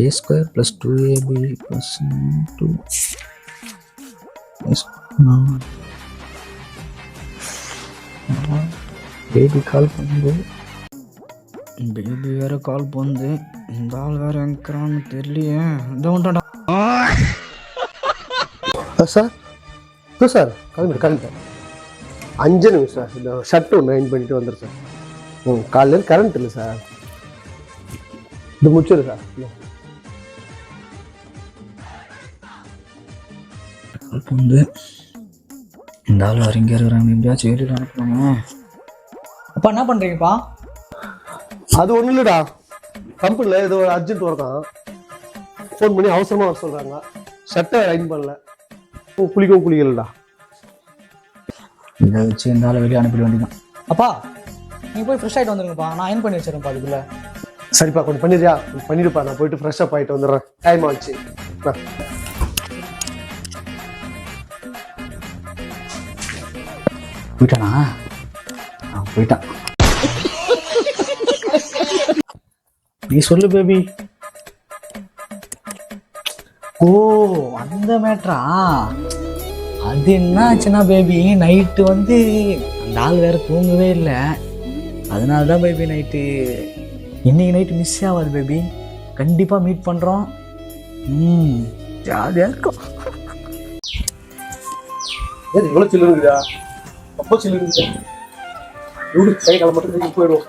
A square plus 2ab plus 2 is baby கால் பண்ணுது. Baby வேற கால் பண்ணுது. இந்த ஆள் வேற எங்கிறான்னு தெரியலையே. இந்த ஒன்றாடா சார் சார் கிளம்பிட்டேன் 5 நிமிஷம் சார். இந்த ஷர்ட் ஒன்று அயன் பண்ணிட்டு வந்துடு சார். காலையில் கரண்ட் இல்லை சார். இது முடிச்சிடு சார். வந்து இந்த ஆள் வேற இங்கே இருக்கிறாங்க. எப்படியாச்சும் ஏறிட்டு அனுப்பணுமே. அப்பா என்ன பண்ணுறீங்கப்பா? அது ஒன்றும் இல்லைடா, கம்பெனியில் ஏதோ அர்ஜென்ட் ஒர்க்கான். ஃபோன் பண்ணி அவசரமாக வர சொல்கிறாங்க. ஷர்ட்டை அயன் பண்ணல. குளிக்கலடா. இதை வச்சு இந்த ஆளை வெளியே அனுப்பிட வேண்டியதான். அப்பா நீங்கள் போய் ஃப்ரெஷ் ஆகிட்டு வந்துருங்கப்பா. நான் அயன் பண்ணி வச்சிருப்பா அதுக்குள்ள. சரிப்பா, கொஞ்சம் பண்ணிடுறியா? பண்ணிடுப்பா. நான் போயிட்டு ஃப்ரெஷ்ஷப் ஆகிட்டு வந்துடுறேன். டைம் ஆச்சு. போயிட்டானா? போயிட்டான். நீ சொல்லு பேபி. ஓ அந்த மேட்ரா? அது என்ன ஆச்சுன்னா பேபி, நைட்டு வந்து அந்த ஆள் வேற தூங்கவே இல்லை. அதனால தான் பேபி நைட்டு இன்னைக்கு நைட்டு மிஸ் ஆகாது பேபி. கண்டிப்பாக மீட் பண்ணுறோம். ஜாலியாக இருக்கும். இவ்வளோ சில்லுங்கயா? அப்போ சில்லுங்க. கை காலம் மட்டும் போயிடுவோம்.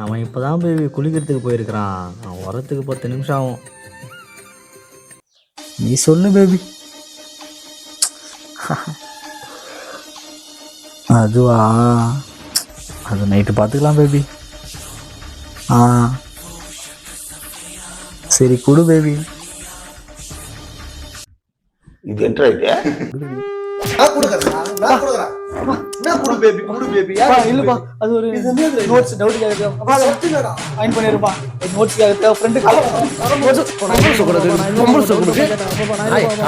அவன் இப்போ தான் பேபி குளிக்கிறதுக்கு போயிருக்கிறான். அவன் வரத்துக்கு 10 நிமிஷம் ஆகும். நீ சொல்லு பேபி. அதுவா, அது நைட்டு பார்த்துக்கலாம் பேபி. சரி கொடு பேபி. இது என்ன இது? இல்லப்பா, அது ஒரு நோட்ஸ் டவுட் அயன் பண்ணிருப்பா. நோட்ஸ்க்காக ஃப்ரெண்டுக்கு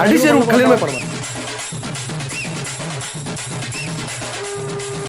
அடிச்சு கல்யாணமே பண்ணுவேன்.